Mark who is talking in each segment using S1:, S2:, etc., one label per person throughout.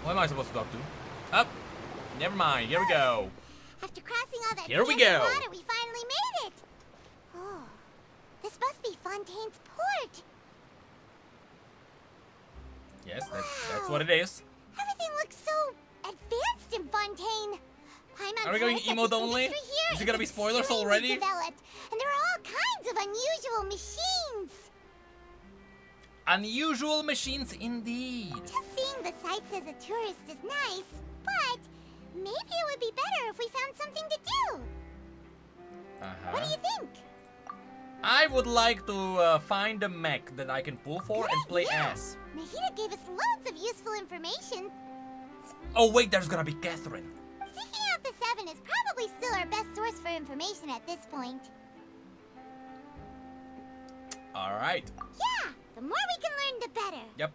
S1: What am I supposed to talk to? Up. Never mind. Here we go.
S2: After crossing all that
S1: Here we
S2: fancy
S1: go.
S2: water, we finally made it. Oh, this must be Fontaine's port.
S1: Yes, that's what it is.
S2: Everything looks so advanced in Fontaine.
S1: Are we going emote only? Is it gonna be spoilers already?
S2: Developed, and there are all kinds of unusual machines.
S1: Unusual machines indeed.
S2: Just seeing the sights as a tourist is nice, but maybe it would be better if we found something to do. What do you think?
S1: I would like to find a mech that I can pull for and play as.
S2: Nahida gave us loads of useful information.
S1: Oh wait, there's gonna be Catherine.
S2: Seeking out the Seven is probably still our best source for information at this point.
S1: Alright.
S2: Yeah, the more we can learn, the better.
S1: Yep.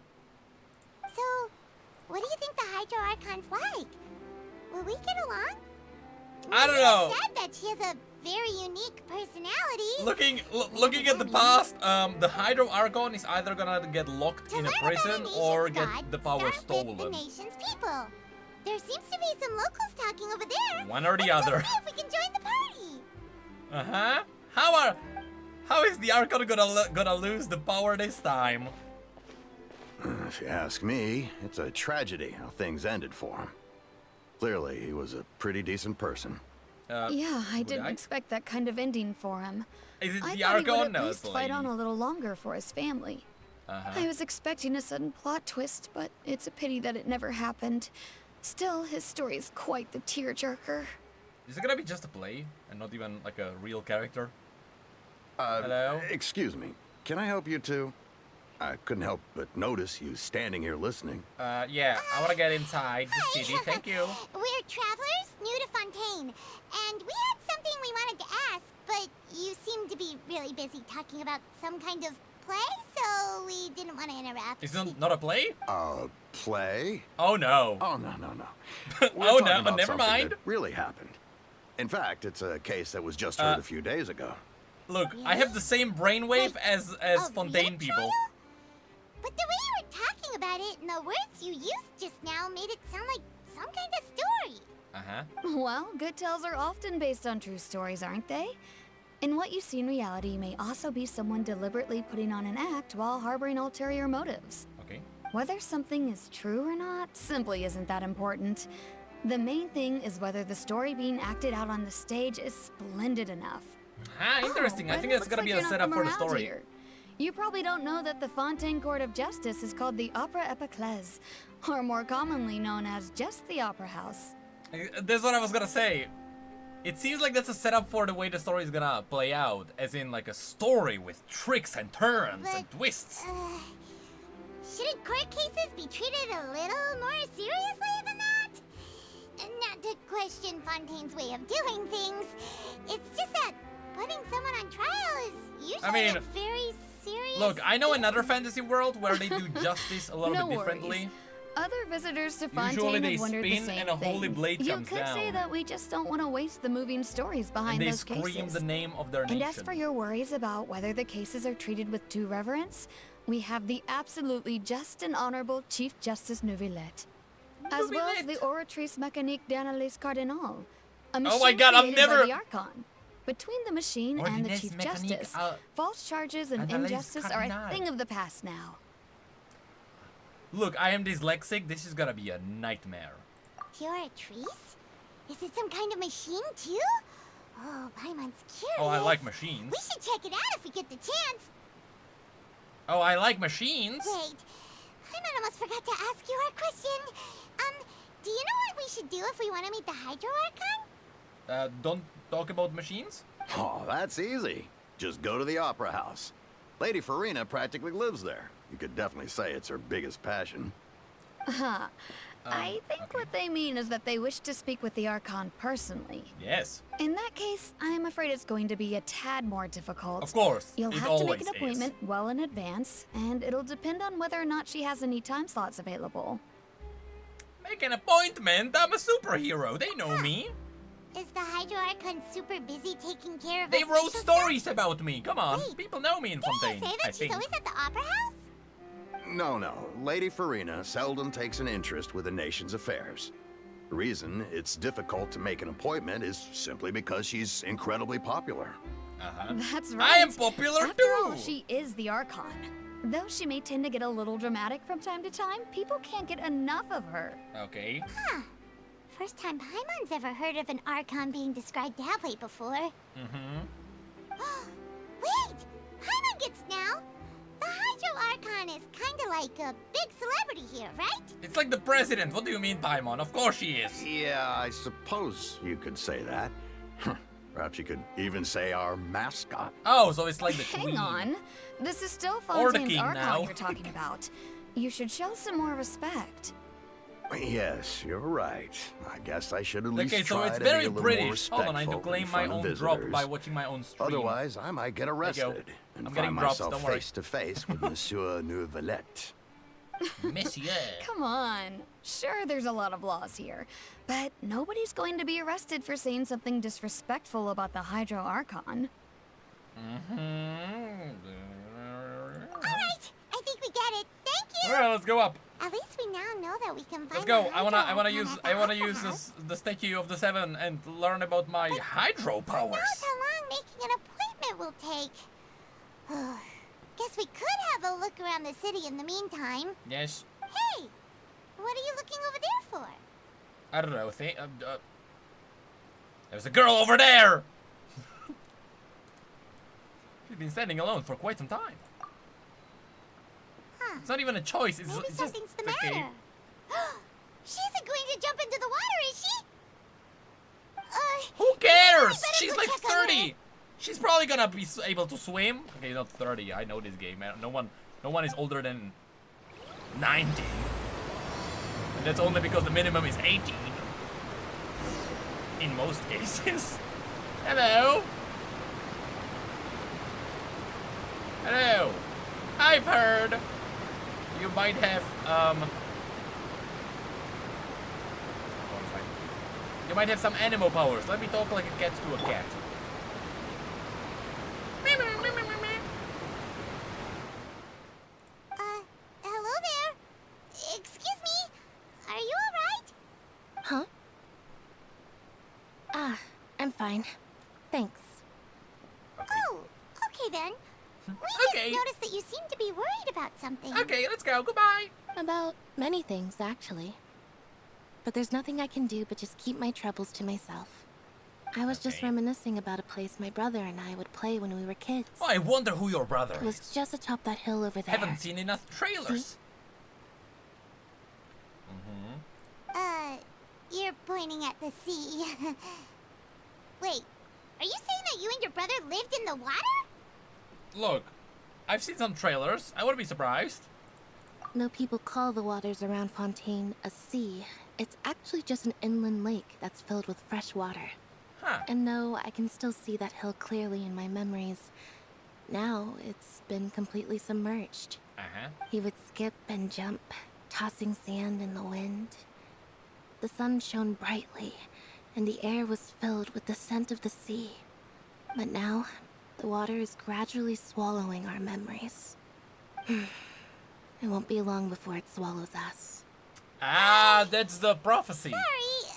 S2: So, what do you think the Hydro Archon's like? Will we get along?
S1: I don't know.
S2: Nahida said that she has a very unique personality.
S1: Looking at the past, the Hydro Archon is either gonna get locked in a prison or get the power stolen.
S2: The nation's people. There seems to be some locals talking over there.
S1: One or the
S2: Let's
S1: other.
S2: go see if we can join the party.
S1: How is the Archon gonna lose the power this time?
S3: If you ask me, it's a tragedy how things ended for him. Clearly, he was a pretty decent person.
S4: Yeah, I didn't expect that kind of ending for him.
S1: Is it
S4: I
S1: the
S4: thought he would
S1: Archon?
S4: at
S1: No,
S4: least
S1: it's
S4: fight
S1: Lyney.
S4: on a little longer for his family. I was expecting a sudden plot twist, but it's a pity that it never happened. Still, his story is quite the tearjerker.
S1: Is it gonna be just a play and not even like a real character? Hello?
S3: Excuse me. Can I help you two? I couldn't help but notice you standing here listening.
S1: Yeah, I wanna get inside the city, thank you.
S2: We're travelers new to Fontaine, and we had something we wanted to ask, but you seemed to be really busy talking about some kind of play, so we didn't want to interrupt.
S1: Is it not a play?
S3: Play?
S1: Oh no.
S3: Oh, no. We're
S1: Oh
S3: talking
S1: no,
S3: about
S1: never
S3: something
S1: mind.
S3: that really happened. In fact, it's a case that was just heard a few days ago.
S1: Look, I have the same brainwave as
S2: A
S1: Fontaine
S2: real
S1: people.
S2: trial? But the way you were talking about it and the words you used just now made it sound like some kind of story.
S4: Well, good tales are often based on true stories, aren't they? And what you see in reality may also be someone deliberately putting on an act while harboring ulterior motives.
S1: Okay.
S4: Whether something is true or not simply isn't that important. The main thing is whether the story being acted out on the stage is splendid enough.
S1: Interesting. I
S4: But
S1: think
S4: it
S1: that's
S4: looks
S1: gonna
S4: like
S1: be
S4: you're
S1: a
S4: not
S1: setup
S4: from
S1: for the
S4: around
S1: story.
S4: here. You probably don't know that the Fontaine Court of Justice is called the Opera Epiclese, or more commonly known as just the Opera House.
S1: That's what I was gonna say. It seems like that's a setup for the way the story is gonna play out, as in like a story with tricks and turns and twists.
S2: Shouldn't court cases be treated a little more seriously than that? Not to question Fontaine's way of doing things. It's just that putting someone on trial is usually a very serious.
S1: Look, I know another fantasy world where they do justice a little
S4: No
S1: bit differently.
S4: worries. Other visitors to
S1: Usually
S4: Fontaine
S1: they
S4: have wondered the
S1: spin
S4: same
S1: and a
S4: thing.
S1: holy blade
S4: You
S1: comes
S4: could say
S1: down.
S4: that we just don't want to waste the moving stories behind
S1: And they
S4: those
S1: scream
S4: cases.
S1: the name of their
S4: And
S1: nation.
S4: as for your worries about whether the cases are treated with due reverence, we have the absolutely just and honorable Chief Justice Neuvillette, as well as the Oratrice Mécanique d'Analyse Cardinal, a machine
S1: Oh my God, I've
S4: created
S1: never-
S4: by the Archon. Between the machine and the
S1: Ordinaise
S4: Chief
S1: Mécanique,
S4: Justice, false charges and
S1: Analyse
S4: injustice are a
S1: Cardinal.
S4: thing of the past now.
S1: Look, I am dyslexic. This is gonna be a nightmare.
S2: Oratrice? Is it some kind of machine too? Oh, Paimon's curious.
S1: Oh, I like machines.
S2: We should check it out if we get the chance.
S1: Oh, I like machines.
S2: Wait, Paimon almost forgot to ask you our question. Do you know what we should do if we want to meet the Hydro Archon?
S1: Don't talk about machines?
S3: Oh, that's easy. Just go to the Opera House. Lady Furina practically lives there. You could definitely say it's her biggest passion.
S4: I think what they mean is that they wish to speak with the Archon personally.
S1: Yes.
S4: In that case, I'm afraid it's going to be a tad more difficult.
S1: Of course.
S4: You'll
S1: it
S4: have to
S1: always
S4: make an
S1: is.
S4: appointment well in advance, and it'll depend on whether or not she has any time slots available.
S1: Make an appointment. I'm a superhero. They know me.
S2: Is the Hydro Archon super busy taking care of
S1: They
S2: us
S1: wrote
S2: special
S1: stories about me. Come on.
S2: Wait,
S1: People know me in
S2: stuff?
S1: Fontaine.
S2: Did you say
S1: I
S2: that she's
S1: think.
S2: always at the Opera House?
S3: No. Lady Furina seldom takes an interest with the nation's affairs. The reason it's difficult to make an appointment is simply because she's incredibly popular.
S4: That's right.
S1: I am popular
S4: After
S1: too!
S4: all, she is the Archon. Though she may tend to get a little dramatic from time to time, people can't get enough of her.
S1: Okay.
S2: Huh. First time Paimon's ever heard of an Archon being described that way before. Wait! Paimon gets now! The Hydro Archon is kinda like a big celebrity here, right?
S1: It's like the president. What do you mean, Paimon? Of course she is.
S3: Yeah, I suppose you could say that. Perhaps you could even say our mascot.
S1: Oh, so it's like the queen.
S4: Hang on. This is still
S1: Or the
S4: Fontaine's
S1: king
S4: Archon
S1: now.
S4: you're talking about. You should show some more respect.
S3: Yes, you're right. I guess I should at least
S1: Okay, so
S3: try
S1: it's
S3: to
S1: very
S3: be a little
S1: British.
S3: more
S1: Hold
S3: respectful
S1: on, I need to
S3: in
S1: claim my
S3: front of
S1: own
S3: visitors.
S1: drop by watching my own stream.
S3: Otherwise, I might get arrested and
S1: I'm
S3: find
S1: getting drops,
S3: myself
S1: don't worry.
S3: face to face with Monsieur Neuvillette.
S1: Monsieur.
S4: Come on. Sure, there's a lot of laws here, but nobody's going to be arrested for saying something disrespectful about the Hydro Archon.
S2: Alright, I think we get it. Thank you!
S1: Alright, let's go up.
S2: At least we now know that we can find
S1: Let's go.
S2: the
S1: I wanna
S2: Hydro
S1: use
S2: Archon at
S1: I
S2: the
S1: wanna
S2: Opera
S1: use
S2: House.
S1: the statue of the seven and learn about my hydro
S2: Who
S1: powers.
S2: knows how long making an appointment will take? Guess we could have a look around the city in the meantime.
S1: Yes.
S2: Hey! What are you looking over there for?
S1: I don't know. There's a girl over there. She's been standing alone for quite some time.
S2: Huh.
S1: It's not even a choice. It's
S2: Maybe
S1: just
S2: something's the
S1: okay.
S2: matter. She isn't going to jump into the water, is she?
S1: Who cares?
S2: better
S1: She's
S2: go
S1: like
S2: check on her.
S1: 30. She's probably gonna be able to swim. Okay, not 30. I know this game, man. No one is older than 19. And that's only because the minimum is 18. In most cases. Hello. Hello. I've heard you might have you might have some animal powers. Let me talk like a cat to a cat.
S2: Hello there. Excuse me. Are you alright?
S5: Huh? I'm fine. Thanks.
S2: Oh, okay then. We
S1: Okay.
S2: just noticed that you seem to be worried about something.
S1: Okay, let's go. Goodbye.
S5: About many things, actually. But there's nothing I can do but just keep my troubles to myself. I was just
S1: Okay.
S5: reminiscing about a place my brother and I would play when we were kids.
S1: Oh, I wonder who your brother
S5: It was
S1: is.
S5: just atop that hill over there.
S1: Haven't seen enough trailers.
S2: You're pointing at the sea. Wait, are you saying that you and your brother lived in the water?
S1: Look, I've seen some trailers. I wouldn't be surprised.
S5: Though people call the waters around Fontaine a sea, it's actually just an inland lake that's filled with fresh water.
S1: Huh.
S5: And though I can still see that hill clearly in my memories, now it's been completely submerged. He would skip and jump, tossing sand in the wind. The sun shone brightly, and the air was filled with the scent of the sea. But now, the water is gradually swallowing our memories. It won't be long before it swallows us.
S1: Ah, that's the prophecy.
S2: Sorry,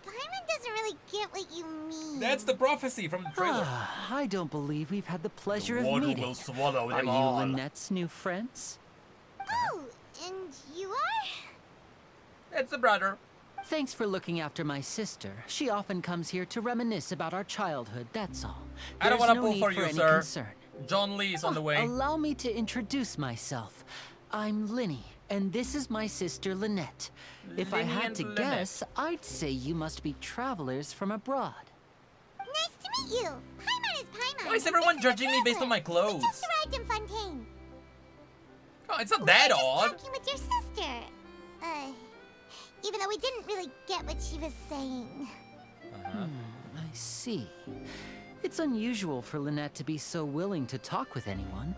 S2: Paimon doesn't really get what you mean.
S1: That's the prophecy from the trailer.
S6: I don't believe we've had the pleasure
S1: The
S6: of
S1: water
S6: meeting.
S1: will swallow
S6: Are
S1: them
S6: you
S1: all.
S6: Lynette's new friends?
S2: Oh, and you are?
S1: It's the brother.
S6: Thanks for looking after my sister. She often comes here to reminisce about our childhood, that's all.
S1: I don't
S6: There's
S1: wanna
S6: no
S1: pull
S6: need
S1: for you,
S6: any
S1: sir.
S6: concern.
S1: John Lee is on the way.
S6: Allow me to introduce myself. I'm Lyney, and this is my sister Lynette. If I
S1: Lyney
S6: had
S1: and
S6: to
S1: Lynette.
S6: guess, I'd say you must be travelers from abroad.
S2: Nice to meet you. Paimon is Paimon.
S1: Why is
S2: and
S1: everyone
S2: this is a
S1: judging me based on my
S2: traveler.
S1: clothes?
S2: We just arrived in Fontaine.
S1: Oh, it's not
S2: We
S1: that
S2: were just
S1: odd.
S2: talking with your sister. Even though we didn't really get what she was saying.
S6: I see. It's unusual for Lynette to be so willing to talk with anyone.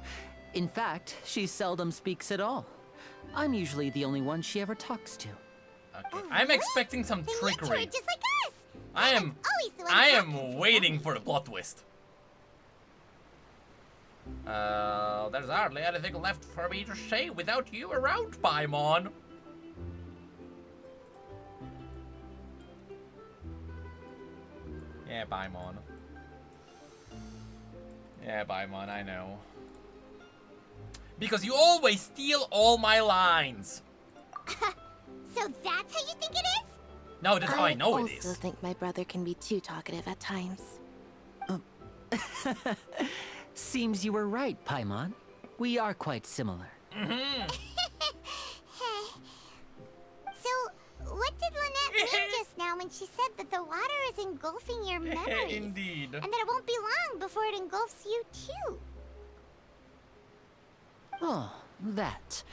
S6: In fact, she seldom speaks at all. I'm usually the only one she ever talks to.
S1: Okay. I'm expecting some
S2: Then you
S1: trickery.
S2: two are just like us.
S1: I am
S2: Paimon's always the one
S1: I
S2: talking
S1: am
S2: to
S1: waiting
S2: us.
S1: for the plot twist. There's hardly anything left for me to say without you around, Paimon. Yeah, Paimon. Yeah, Paimon, I know. Because you always steal all my lines.
S2: So that's how you think it is?
S1: No, that's how I know it is.
S5: I also think my brother can be too talkative at times.
S6: Seems you were right, Paimon. We are quite similar.
S2: So, what did Lynette mean just now when she said that the water is engulfing your memories?
S1: Indeed.
S2: And that it won't be long before it engulfs you too?
S6: Oh, that.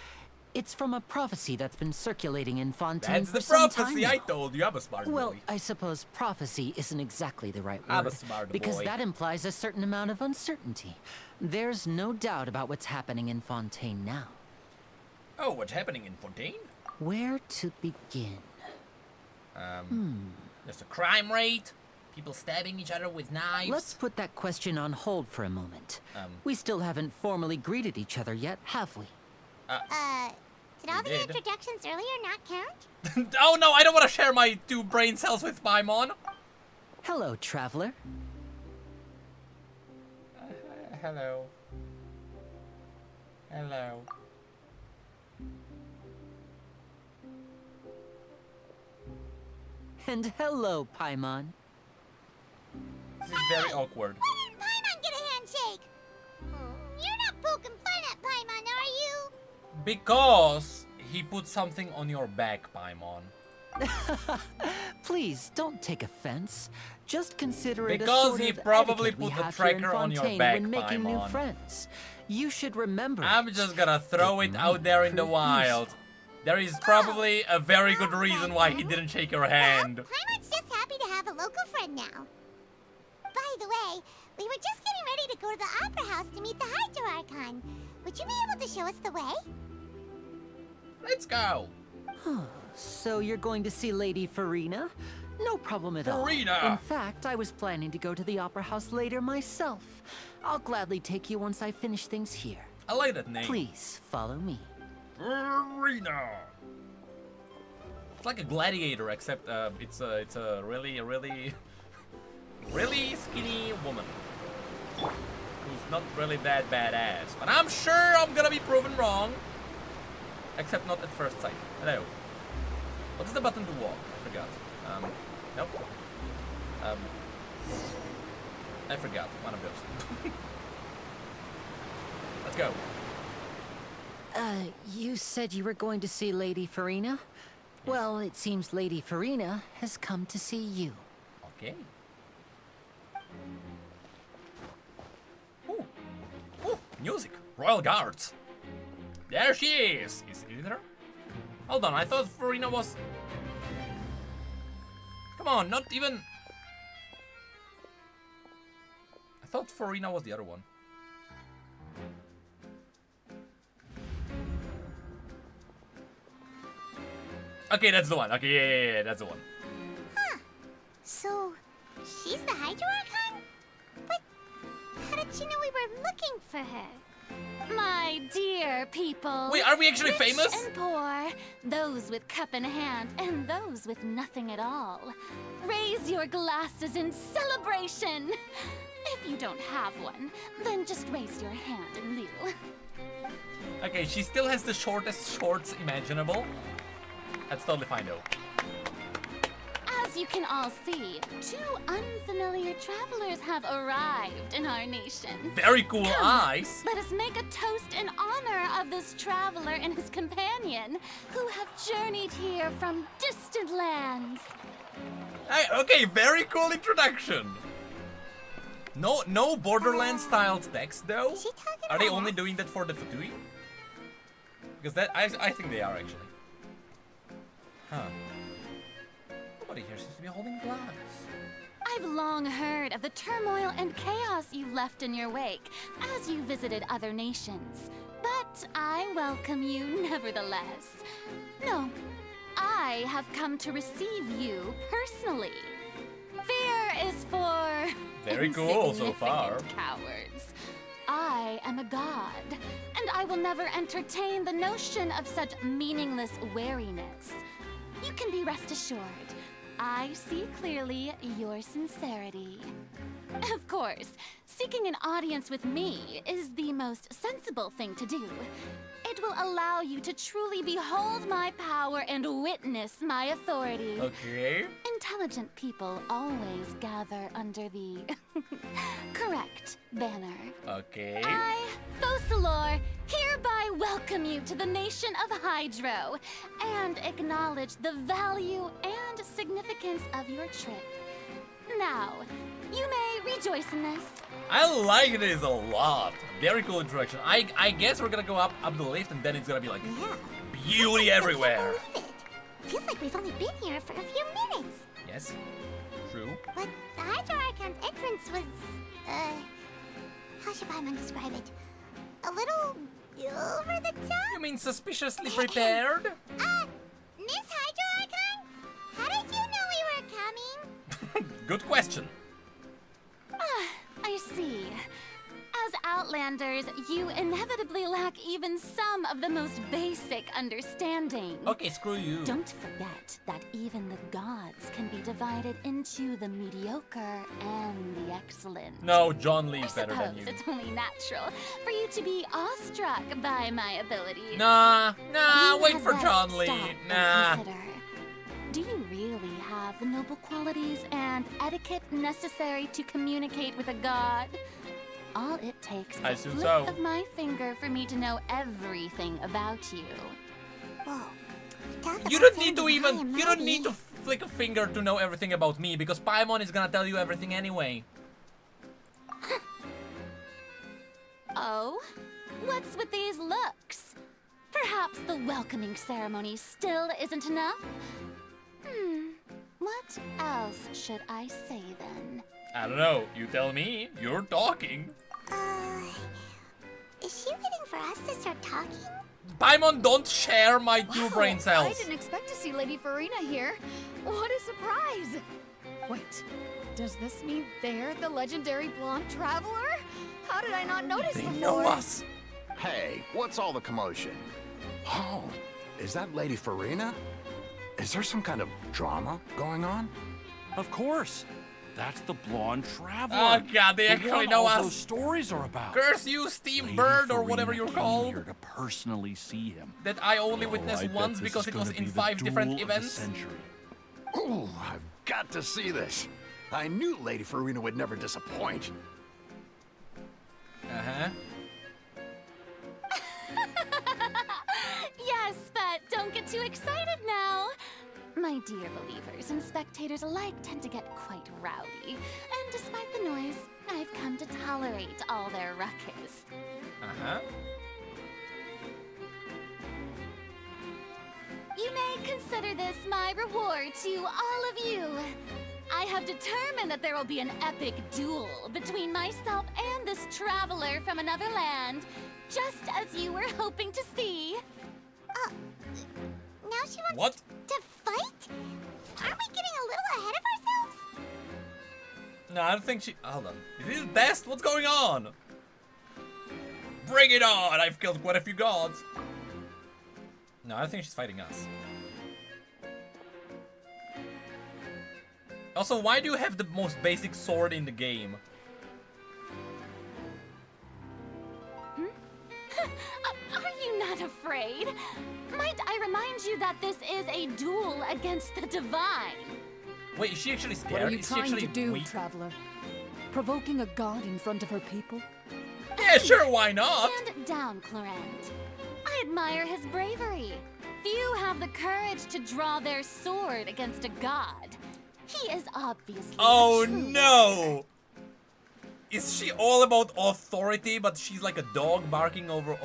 S6: It's from a prophecy that's been circulating in Fontaine
S1: That's
S6: for
S1: the
S6: some
S1: prophecy
S6: time
S1: I
S6: now.
S1: told you. I'm a smart
S6: Well,
S1: boy.
S6: I suppose prophecy isn't exactly the right word.
S1: I'm a smart
S6: because
S1: boy.
S6: that implies a certain amount of uncertainty. There's no doubt about what's happening in Fontaine now.
S1: Oh, what's happening in Fontaine?
S6: Where to begin?
S1: There's a crime rate, people stabbing each other with knives.
S6: Let's put that question on hold for a moment. We still haven't formally greeted each other yet, have we?
S2: Did all
S1: We
S2: the
S1: did.
S2: introductions earlier not count?
S1: Oh no, I don't want to share my 2 brain cells with Paimon.
S6: Hello, traveler.
S1: Hello. Hello.
S6: And hello, Paimon.
S1: This is very awkward.
S2: Why didn't Paimon get a handshake? You're not poking fun at Paimon, are you?
S1: Because he put something on your back, Paimon.
S6: Please, don't take offense. Just consider it a
S1: Because
S6: sort
S1: he
S6: of
S1: probably
S6: etiquette we
S1: put the
S6: have here in
S1: tracker on your
S6: Fontaine
S1: back,
S6: when making new
S1: Paimon.
S6: friends. You should remember
S1: I'm
S6: it.
S1: just gonna throw it out there in the
S6: prove
S1: wild. There is probably a very good reason why he didn't shake your hand.
S2: Paimon's just happy to have a local friend now. By the way, we were just getting ready to go to the Opera House to meet the Hydro Archon. Would you be able to show us the way?
S1: Let's go.
S6: So you're going to see Lady Furina? No problem at all.
S1: Furina!
S6: In fact, I was planning to go to the Opera House later myself. I'll gladly take you once I finish things here.
S1: I like that name.
S6: Please, follow me.
S1: Furina. It's like a gladiator, except it's a really skinny woman who's not really that badass. But I'm sure I'm gonna be proven wrong. Except not at first sight. Hello. What's the button to walk? I forgot. Nope. I forgot. One of those. Let's go.
S6: You said you were going to see Lady Furina? Well, it seems Lady Furina has come to see you.
S1: Okay. Ooh. Ooh, music. Royal Guards. There she is. Is it her? Hold on, I thought Furina was... Come on, not even... I thought Furina was the other one. Okay, that's the one. Okay, yeah, that's the one.
S2: Huh. So, she's the Hydro Archon? But how did she know we were looking for her?
S7: My dear people.
S1: Wait, are we actually
S7: rich
S1: famous?
S7: and poor, those with cup in hand and those with nothing at all. Raise your glasses in celebration. If you don't have one, then just raise your hand in lieu.
S1: Okay, she still has the shortest shorts imaginable. That's totally fine though.
S7: As you can all see, 2 unfamiliar travelers have arrived in our nation.
S1: Very cool
S7: Come,
S1: eyes.
S7: Let us make a toast in honor of this traveler and his companion, who have journeyed here from distant lands.
S1: Hey, okay, very cool introduction. No Borderlands styled text though.
S2: Is she talking
S1: Are they
S2: about
S1: only
S2: us?
S1: doing that for the Fatui? Because that I think they are actually. Huh. Nobody here seems to be holding glass.
S7: I've long heard of the turmoil and chaos you left in your wake as you visited other nations. But I welcome you nevertheless. No, I have come to receive you personally. Fear is for
S1: Very cool so far.
S7: insignificant cowards. I am a god, and I will never entertain the notion of such meaningless wariness. You can be rest assured, I see clearly your sincerity. Of course, seeking an audience with me is the most sensible thing to do. It will allow you to truly behold my power and witness my authority.
S1: Okay.
S7: Intelligent people always gather under the correct banner.
S1: Okay.
S7: I, Focalor, hereby welcome you to the nation of Hydro and acknowledge the value and significance of your trip. Now, you may rejoice in this.
S1: I like this a lot. Very cool introduction. I guess we're gonna go up the lift and then it's gonna be like beauty everywhere.
S2: I can't believe it. Feels like we've only been here for a few minutes.
S1: Yes, true.
S2: But the Hydro Archon's entrance was, how should Paimon describe it? A little over the top?
S1: You mean suspiciously prepared?
S2: Miss Hydro Archon? How did you know we were coming?
S1: Good question.
S7: I see. As Outlanders, you inevitably lack even some of the most basic understanding.
S1: Okay, screw you.
S7: Don't forget that even the gods can be divided into the mediocre and the excellent.
S1: No, John Lee's better
S7: I
S1: than
S7: suppose
S1: you.
S7: it's only natural for you to be awestruck by my abilities.
S1: Nah,
S7: You
S1: wait
S7: had
S1: for
S7: best
S1: John Lee.
S7: stop and
S1: Nah.
S7: consider. Do you really have the noble qualities and etiquette necessary to communicate with a god? All it takes is
S1: I
S7: a
S1: assume
S7: flick
S1: so.
S7: of my finger for me to know everything about you.
S2: Whoa.
S1: You don't need to even, you don't need to flick a finger to know everything about me because Paimon is gonna tell you everything anyway.
S7: Oh? What's with these looks? Perhaps the welcoming ceremony still isn't enough? What else should I say then?
S1: I don't know, you tell me, you're talking.
S2: Is she waiting for us to start talking?
S1: Paimon, don't share my two brain
S4: I
S1: cells.
S4: didn't expect to see Lady Furina here. What a surprise! Wait, does this mean they're the legendary blonde traveler? How did I not notice
S1: They
S4: before?
S1: know us.
S3: Hey, what's all the commotion? Oh, is that Lady Furina? Is there some kind of drama going on?
S8: Of course. That's the blonde traveler.
S1: Oh god, they
S8: The
S1: actually
S8: one
S1: know
S8: all those
S1: us.
S8: stories are about.
S1: Curse you, Steve
S8: Lady
S1: Bird, or whatever
S8: Furina
S1: you're
S8: came
S1: called.
S8: here to personally see him.
S1: That I only
S8: Oh,
S1: witnessed
S8: I bet
S1: once
S8: this
S1: because
S8: is
S1: it was
S8: gonna
S1: in
S8: be the
S1: 5 different
S8: duel of the
S1: events.
S8: century.
S3: Ooh, I've got to see this. I knew Lady Furina would never disappoint.
S1: Uh-huh.
S7: Yes, but don't get too excited now. My dear believers and spectators alike tend to get quite rowdy, and despite the noise, I've come to tolerate all their ruckus.
S1: Uh-huh.
S7: You may consider this my reward to all of you. I have determined that there will be an epic duel between myself and this traveler from another land, just as you were hoping to see.
S2: Now she wants
S1: What?
S2: to fight? Aren't we getting a little ahead of ourselves?
S1: No, I don't think she... Hold on. Is this best? What's going on? Bring it on! I've killed quite a few gods. No, I don't think she's fighting us. Also, why do you have the most basic sword in the game?
S7: Are you not afraid? Might I remind you that this is a duel against the divine?
S1: Wait, is she actually scared?
S9: What are you
S1: Is she
S9: trying
S1: actually
S9: to do,
S1: weak?
S9: traveler? Provoking a god in front of her people?
S1: Yeah, sure, why not?
S7: Stand down, Clorent. I admire his bravery. Few have the courage to draw their sword against a god. He is obviously
S1: Oh
S7: a true
S1: no! Is she all about authority, but she's like a dog barking over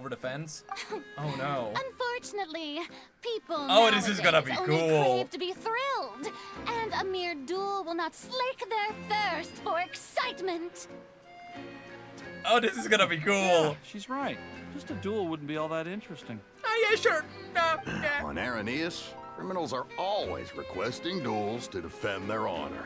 S1: the fence? Oh no.
S7: Unfortunately, people
S1: Oh, this is gonna be
S7: nowadays only
S1: cool.
S7: crave to be thrilled, and a mere duel will not slake their thirst for excitement.
S1: Oh, this is gonna be cool.
S8: Yeah, she's right. Just a duel wouldn't be all that interesting.
S1: Oh yeah, sure. Yeah.
S3: On Araneus, criminals are always requesting duels to defend their honor.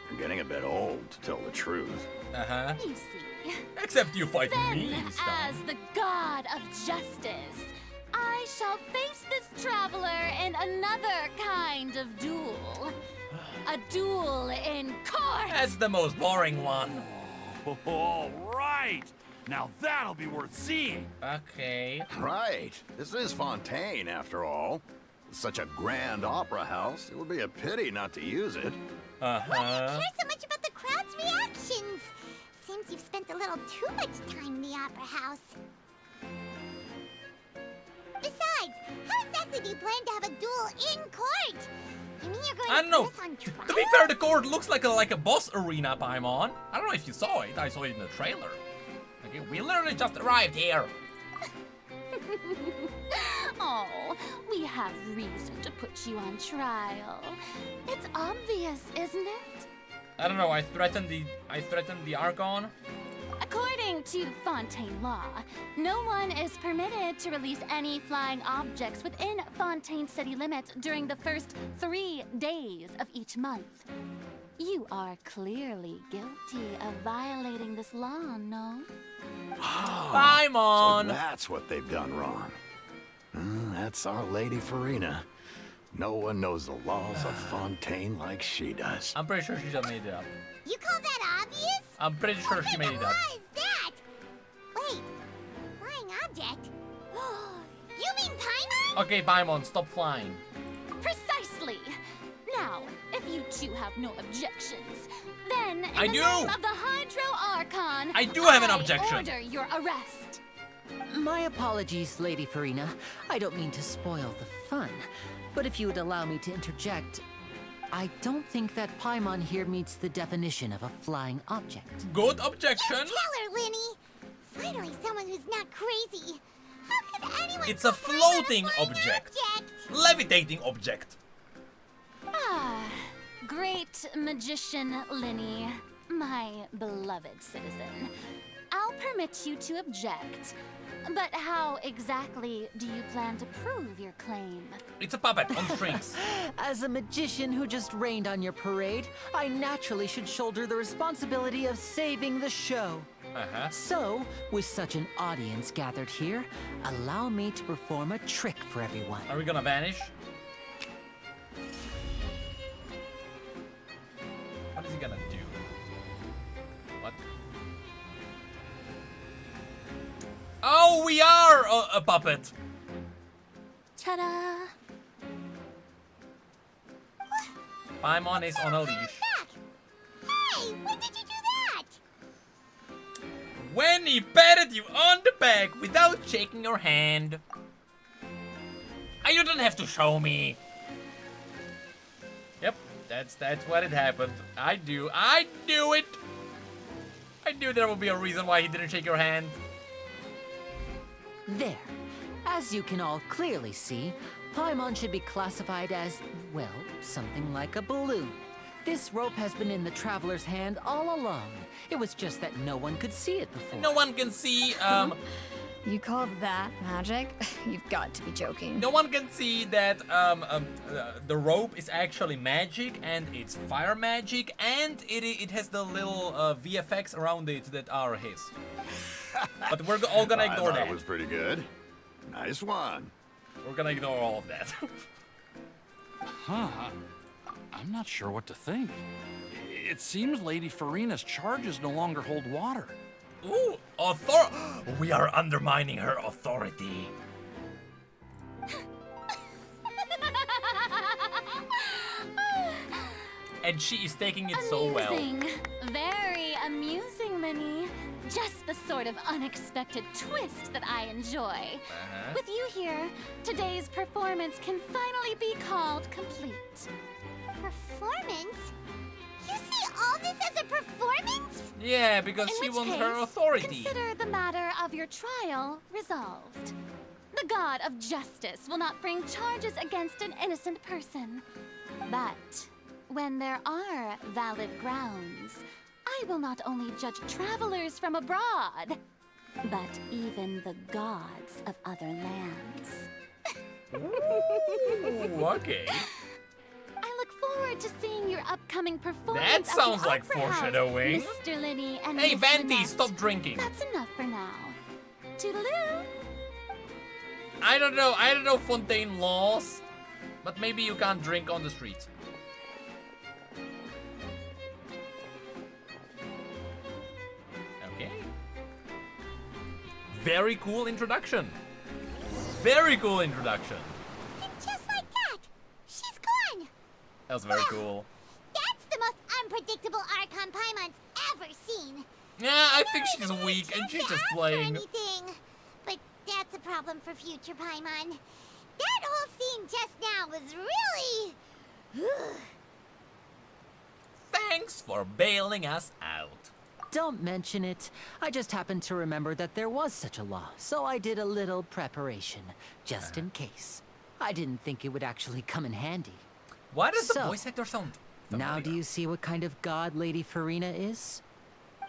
S3: They're getting a bit old, to tell the truth.
S1: Uh-huh.
S7: You see,
S1: Except you fight
S7: Then,
S1: me this
S7: as
S1: time.
S7: the god of justice, I shall face this traveler in another kind of duel. A duel in court!
S1: That's the most boring one.
S8: All right. Now that'll be worth seeing.
S1: Okay.
S3: Right. This is Fontaine, after all. Such a grand opera house, it would be a pity not to use it.
S2: Why do you care so much about the crowd's reactions? Seems you've spent a little too much time in the opera house. Besides, how exactly do you plan to have a duel in court? You mean you're going
S1: I
S2: to
S1: don't know.
S2: put us on trial?
S1: To be fair, the court looks like a boss arena, Paimon. I don't know if you saw it. I saw it in the trailer. Okay, we literally just arrived here.
S7: Oh, we have reason to put you on trial. It's obvious, isn't it?
S1: I don't know. I threatened the Archon.
S7: According to Fontaine law, no one is permitted to release any flying objects within Fontaine city limits during the first 3 days of each month. You are clearly guilty of violating this law, no?
S1: Paimon.
S3: So that's what they've done wrong. That's our Lady Furina. No one knows the laws of Fontaine like she does.
S1: I'm pretty sure she just made it up.
S2: You call that obvious?
S1: I'm pretty sure she made it up.
S2: What is that? Wait, flying object? You mean Paimon?
S1: Okay, Paimon, stop flying.
S7: Precisely! Now, if you two have no objections, then in
S1: I
S7: the
S1: do.
S7: name of the Hydro Archon,
S1: I do have an objection.
S7: order your arrest.
S6: My apologies, Lady Furina. I don't mean to spoil the fun, but if you would allow me to interject, I don't think that Paimon here meets the definition of a flying object.
S1: Good objection.
S2: Tell her, Lyney. Finally, someone who's not crazy. How could anyone?
S1: It's a
S2: call Paimon
S1: floating
S2: flying
S1: object. Levitating object.
S7: Ah, great magician Lyney, my beloved citizen. I'll permit you to object, but how exactly do you plan to prove your claim?
S1: It's a puppet on strings.
S6: As a magician who just rained on your parade, I naturally should shoulder the responsibility of saving the show. So, with such an audience gathered here, allow me to perform a trick for everyone.
S1: Are we gonna vanish? What is he gonna do? What? Oh, we are a puppet.
S7: Ta-da!
S1: Paimon is on a leash.
S2: Hey, when did you do that?
S1: When he patted you on the back without shaking your hand. You didn't have to show me. Yep, that's what it happened. I knew it. I knew there would be a reason why he didn't shake your hand.
S6: There. As you can all clearly see, Paimon should be classified as, well, something like a balloon. This rope has been in the traveler's hand all along. It was just that no one could see it before.
S1: No one can see,
S4: You call that magic? You've got to be joking.
S1: no one can see that the rope is actually magic, and it's fire magic, and it has the little VFX around it that are his. But we're all gonna ignore
S3: I thought
S1: that.
S3: it was pretty good. Nice one.
S1: We're gonna ignore all of that.
S8: Huh. I'm not sure what to think. It seems Lady Furina's charges no longer hold water.
S1: Ooh, we are undermining her authority. And she is taking it so well.
S7: Amusing. Very amusing, Lyney. Just the sort of unexpected twist that I enjoy. With you here, today's performance can finally be called complete.
S2: Performance? You see all this as a performance?
S1: Yeah, because
S7: In
S1: she
S7: which
S1: wants her
S7: case,
S1: authority.
S7: Consider the matter of your trial resolved. The god of justice will not bring charges against an innocent person. But when there are valid grounds, I will not only judge travelers from abroad, but even the gods of other lands.
S1: Ooh, okay.
S7: I look forward to seeing your upcoming performance.
S1: That
S7: at the
S1: sounds like
S7: Opera House,
S1: foreshadowing.
S7: Mr. Lyney and
S1: Hey,
S7: Miss
S1: Venti,
S7: Lynette.
S1: stop drinking.
S7: That's enough for now. Toodaloo.
S1: I don't know Fontaine laws, but maybe you can't drink on the street. Okay. Very cool introduction. Very cool introduction.
S2: And just like that, she's gone.
S1: That was very cool.
S2: That's the most unpredictable Archon Paimon's ever seen.
S1: Yeah, I think she's weak and she's just playing.
S2: Anything. But that's a problem for future Paimon. That whole scene just now was really...
S1: Thanks for bailing us out.
S6: Don't mention it. I just happened to remember that there was such a law, so I did a little preparation, just in case. I didn't think it would actually come in handy.
S1: Why does the
S6: So,
S1: voice actor sound familiar?
S6: Now do you see what kind of god Lady Furina is?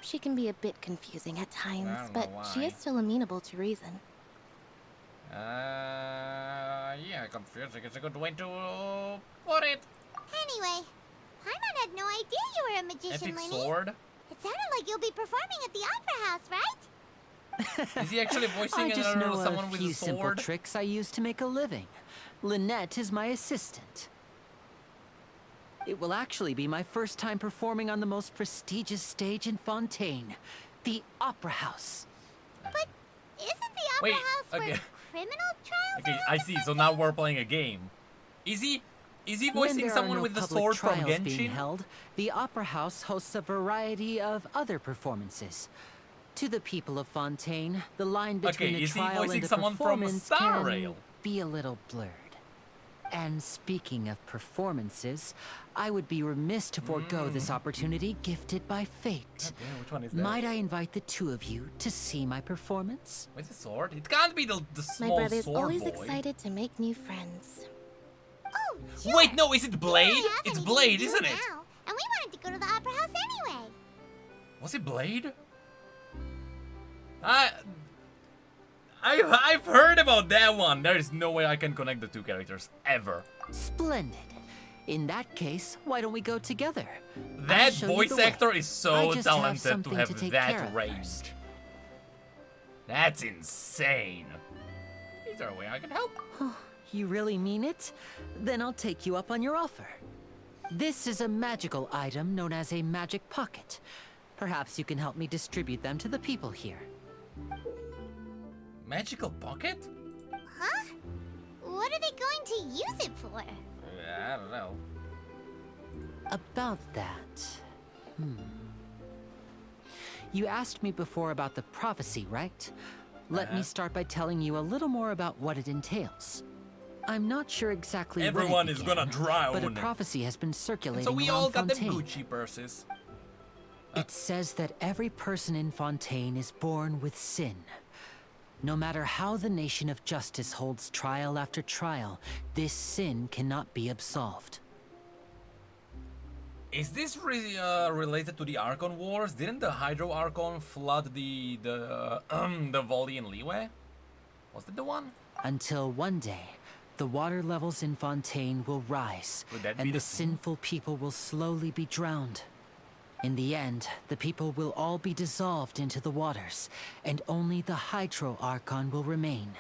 S5: She can be a bit confusing at times,
S1: I don't
S5: but
S1: know
S5: she
S1: why.
S5: is still amenable to reason.
S1: Yeah, confusing is a good way to put it.
S2: Anyway, Paimon had no idea you were a magician,
S1: Epic
S2: Lyney.
S1: sword?
S2: It sounded like you'll be performing at the Opera House, right?
S1: Is he actually
S6: I
S1: voicing
S6: just know
S1: someone
S6: a
S1: with
S6: few
S1: a
S6: simple
S1: sword?
S6: tricks I use to make a living. Lynette is my assistant. It will actually be my first time performing on the most prestigious stage in Fontaine, the Opera House.
S2: But isn't the Opera
S1: Wait,
S2: House
S1: okay.
S2: where criminal trials
S1: Okay,
S2: are
S1: I
S2: held
S1: see.
S2: in
S1: So now we're playing a game. Is he
S6: When
S1: voicing
S6: there
S1: someone
S6: are no
S1: with the
S6: public
S1: sword from
S6: trials being
S1: Genshin?
S6: held, the Opera House hosts a variety of other performances. To the people of Fontaine, the line between
S1: Okay,
S6: a
S1: is he
S6: trial
S1: voicing
S6: and a
S1: someone from
S6: performance
S1: Star
S6: can
S1: Rail?
S6: be a little blurred. And speaking of performances, I would be remiss to forego this opportunity gifted by fate.
S1: Okay, which one is that?
S6: Might I invite the two of you to see my performance?
S1: With the sword? It can't be the
S5: My
S1: small
S5: brother's
S1: sword
S5: always
S1: boy.
S5: excited to make new friends.
S2: Oh, sure.
S1: Wait, no, is it
S2: We
S1: Blade?
S2: don't have
S1: It's
S2: anything
S1: Blade,
S2: to do
S1: isn't it?
S2: now, and we wanted to go to the Opera House anyway.
S1: Was it Blade? I've heard about that one. There is no way I can connect the two characters ever.
S6: Splendid. In that case, why don't we go together? I'll
S1: That
S6: show you
S1: voice
S6: the way.
S1: actor is
S6: I
S1: so
S6: just have
S1: talented to
S6: something
S1: have
S6: to take care
S1: that
S6: of
S1: range.
S6: first.
S1: That's insane. Is there a way I can help?
S6: You really mean it? Then I'll take you up on your offer. This is a magical item known as a magic pocket. Perhaps you can help me distribute them to the people here.
S1: Magical pocket?
S2: Huh? What are they going to use it for?
S1: I don't know.
S6: About that... You asked me before about the prophecy, right? Let me start by telling you a little more about what it entails. I'm not sure exactly
S1: Everyone
S6: when it
S1: is
S6: began,
S1: gonna drown.
S6: but a prophecy has been circulating
S1: So we
S6: around
S1: all got them
S6: Fontaine.
S1: Gucci purses.
S6: It says that every person in Fontaine is born with sin. No matter how the nation of justice holds trial after trial, this sin cannot be absolved.
S1: Is this related to the Archon Wars? Didn't the Hydro Archon flood the Valley in Liyue? Was that the one?
S6: Until one day, the water levels in Fontaine will rise,
S1: Would that be
S6: and
S1: the
S6: the sinful people will slowly be drowned. In the end, the people will all be dissolved into the waters, and only the Hydro Archon will remain,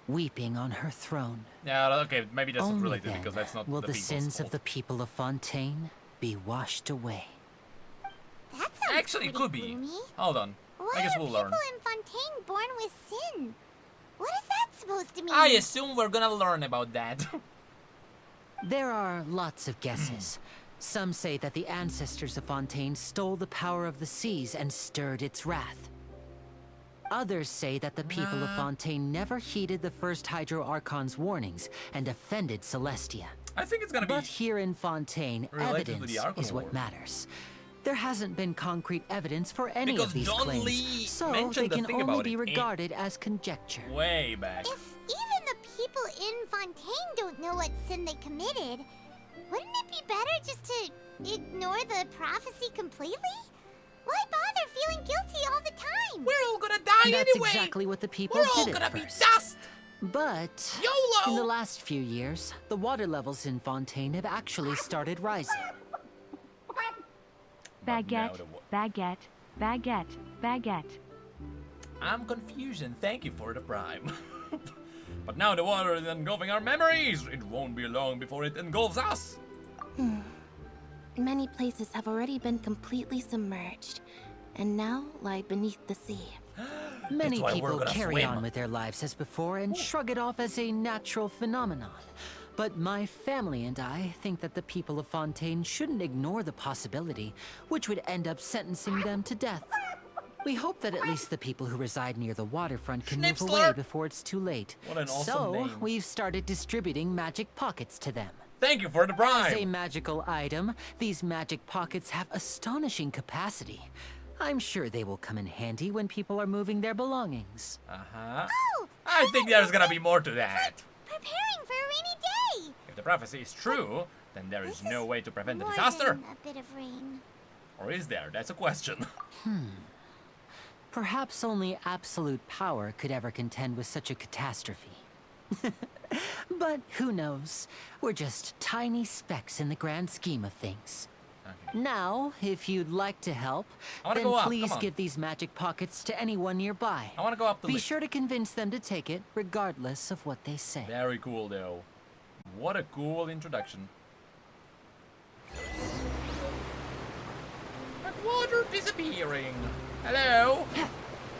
S6: weeping on her throne.
S1: Yeah, okay, maybe that's not
S6: Only
S1: related
S6: then
S1: because that's not
S6: will
S1: the
S6: the
S1: people's
S6: sins
S1: fault.
S6: of the people of Fontaine be washed away.
S2: That sounds
S1: Actually, it
S2: pretty
S1: could be.
S2: gloomy.
S1: Hold on.
S2: Why
S1: I guess
S2: are
S1: we'll
S2: people
S1: learn.
S2: in Fontaine born with sin? What is that supposed to mean?
S1: I assume we're gonna learn about that.
S6: There are lots of guesses. Some say that the ancestors of Fontaine stole the power of the seas and stirred its wrath. Others say that the people of Fontaine never heeded the first Hydro Archon's warnings and offended Celestia.
S1: I think it's gonna
S6: But
S1: be
S6: here in Fontaine,
S1: related to
S6: evidence
S1: the Archon
S6: is what
S1: War.
S6: matters. There hasn't been concrete evidence for any
S1: Because
S6: of these
S1: John
S6: claims,
S1: Lee
S6: so
S1: mentioned
S6: they
S1: the
S6: can
S1: thing
S6: only
S1: about
S6: be
S1: it.
S6: regarded as conjecture.
S1: way back.
S2: If even the people in Fontaine don't know what sin they committed, wouldn't it be better just to ignore the prophecy completely? Why bother feeling guilty all the time?
S1: We're all gonna die
S6: That's
S1: anyway.
S6: exactly what the people
S1: We're all
S6: did
S1: gonna
S6: at
S1: be
S6: first.
S1: dust.
S6: But
S1: YOLO!
S6: in the last few years, the water levels in Fontaine have actually started rising.
S10: Baguette, baguette, baguette, baguette.
S1: I'm confusion. Thank you for the prime. But now the water is engulfing our memories. It won't be long before it engulfs us.
S5: Many places have already been completely submerged, and now lie beneath the sea.
S6: Many people carry on with their lives as before and shrug it off as a natural phenomenon. But my family and I think that the people of Fontaine shouldn't ignore the possibility, which would end up sentencing them to death. We hope that at least the people who reside near the waterfront can move away before it's too late.
S1: What an awesome name.
S6: We've started distributing magic pockets to them.
S1: Thank you for the prime.
S6: As a magical item, these magic pockets have astonishing capacity. I'm sure they will come in handy when people are moving their belongings.
S1: Uh-huh.
S2: Oh,
S1: I think there's gonna be more to that.
S2: Preparing for a rainy day.
S1: If the prophecy is true, then there is no way to prevent the
S2: More
S1: disaster.
S2: than a bit of rain.
S1: Or is there? That's a question.
S6: Perhaps only absolute power could ever contend with such a catastrophe. But who knows? We're just tiny specks in the grand scheme of things.
S1: Okay.
S6: Now, if you'd like to help,
S1: then
S6: then please give these magic pockets to anyone nearby.
S1: I want to go up the
S6: Be
S1: list.
S6: sure to convince them to take it, regardless of what they say.
S1: Very cool, though. What a cool introduction. But water disappearing. Hello?